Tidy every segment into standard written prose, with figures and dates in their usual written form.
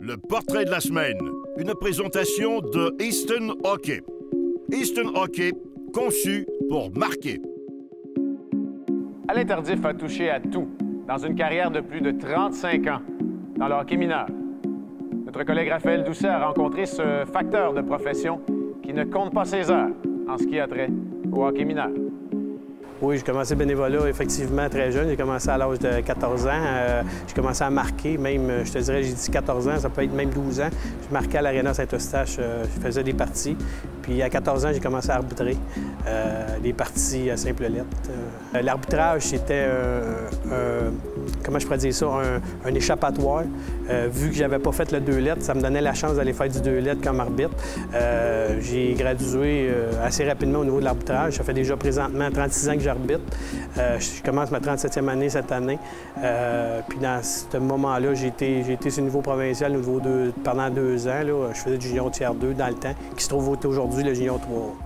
Le portrait de la semaine, une présentation de Easton Hockey. Easton Hockey, conçu pour marquer. Alain Tardif a touché à tout dans une carrière de plus de 35 ans dans le hockey mineur. Notre collègue Raphaël Doucet a rencontré ce facteur de profession qui ne compte pas ses heures en ce qui a trait au hockey mineur. Oui, j'ai commencé bénévolat effectivement très jeune. J'ai commencé à l'âge de 14 ans. J'ai commencé à marquer, même, je te dirais, j'ai dit 14 ans, ça peut être même 12 ans. Je marquais à l'Aréna Saint-Eustache, je faisais des parties. Puis à 14 ans, j'ai commencé à arbitrer des parties à simple lettre. L'arbitrage, c'était comment je pourrais dire ça, un échappatoire. Vu que j'avais pas fait le 2 lettres, ça me donnait la chance d'aller faire du 2 lettres comme arbitre. J'ai gradué assez rapidement au niveau de l'arbitrage. Ça fait déjà présentement 36 ans que j'arbitre. Je commence ma 37e année cette année. Puis dans ce moment-là, j'ai été sur le niveau provincial pendant 2 ans. Là. Je faisais du junior tiers 2 dans le temps, qui se trouve aujourd'hui le junior 3.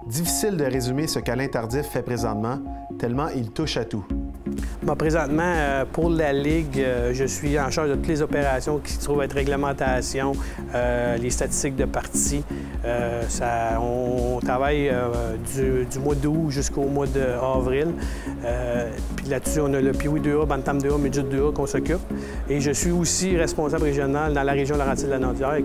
Difficile de résumer ce qu'Alain Tardif fait présentement, tellement il touche à tout. Bon, présentement, pour la Ligue, je suis en charge de toutes les opérations qui se trouvent être réglementation, les statistiques de parties. On travaille du mois d'août jusqu'au mois d'avril. Puis là-dessus, on a le Pee-Wee 2A, Bantam 2A, Midget 2A qu'on s'occupe. Et je suis aussi responsable régional dans la région Laurentides-Lanaudière,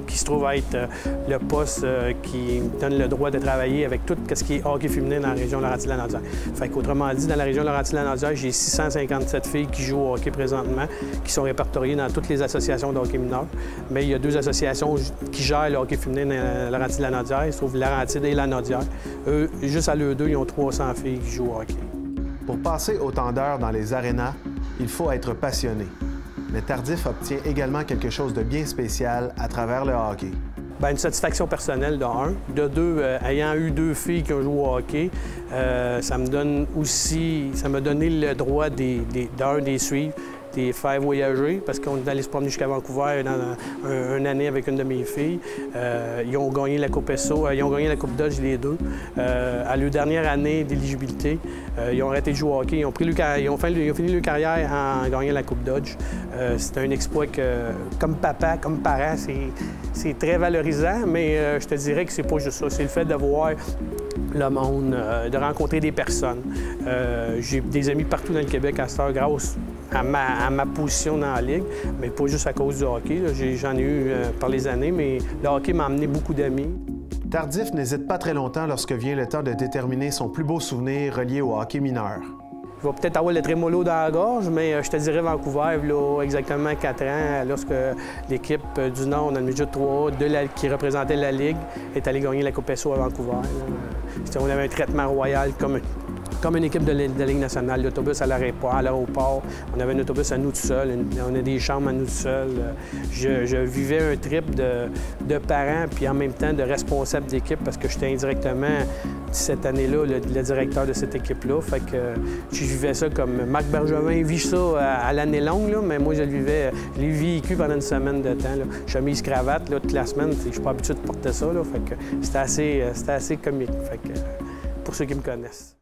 qui se trouve être le poste qui me donne le droit de travailler avec tout ce qui est hockey féminin dans la région Laurentides-Lanaudière. Fait qu'autrement dit, dans la région Laurentides-Lanaudière, j'ai 657 filles qui jouent au hockey présentement, qui sont répertoriées dans toutes les associations de hockey mineur. Mais il y a 2 associations qui gèrent le hockey féminin dans Laurentides-Lanaudière. Ils se trouvent Laurentides et Lanaudière. Eux, juste à l'eux deux, ils ont 300 filles qui jouent au hockey. Pour passer autant d'heures dans les arénas, il faut être passionné. Mais Tardif obtient également quelque chose de bien spécial à travers le hockey. Bien, une satisfaction personnelle de 1. De 2, ayant eu 2 filles qui ont joué au hockey, ça m'a donné le droit des suivre, de faire voyager, parce qu'on est allé se promener jusqu'à Vancouver dans une année avec une de mes filles. Ils ont gagné la Coupe ESSO, ils ont gagné la Coupe Dodge, les 2. À leur dernière année d'éligibilité, ils ont arrêté de jouer au hockey. Ils ont fini leur carrière en gagnant la Coupe Dodge. C'est un exploit que, comme papa, comme parent, c'est très valorisant, mais je te dirais que c'est pas juste ça. C'est le fait de voir le monde, de rencontrer des personnes. J'ai des amis partout dans le Québec à cette heure grâce à ma position dans la Ligue, mais pas juste à cause du hockey. J'en ai eu par les années, mais le hockey m'a amené beaucoup d'amis. Tardif n'hésite pas très longtemps lorsque vient le temps de déterminer son plus beau souvenir relié au hockey mineur. Je vais peut-être avoir le trémolo dans la gorge, mais je te dirais Vancouver, là, exactement 4 ans, lorsque l'équipe du Nord, dans le Midget 3, qui représentait la Ligue, est allée gagner la Coupe ESSO à Vancouver. On avait un traitement royal comme une équipe de la Ligue nationale. L'autobus à l'aéroport, on avait un autobus à nous tout seuls, on a des chambres à nous tout seuls. Je vivais un trip de parents puis en même temps de responsable d'équipe parce que j'étais indirectement, cette année-là, le directeur de cette équipe-là. Fait que je vivais ça comme Marc Bergevin vit ça à l'année longue, là, mais moi je l'ai vécu pendant une semaine de temps. Là. Chemise, cravate, là, toute la semaine, je suis pas habitué de porter ça. Là, fait que c'était assez comique, fait que, pour ceux qui me connaissent.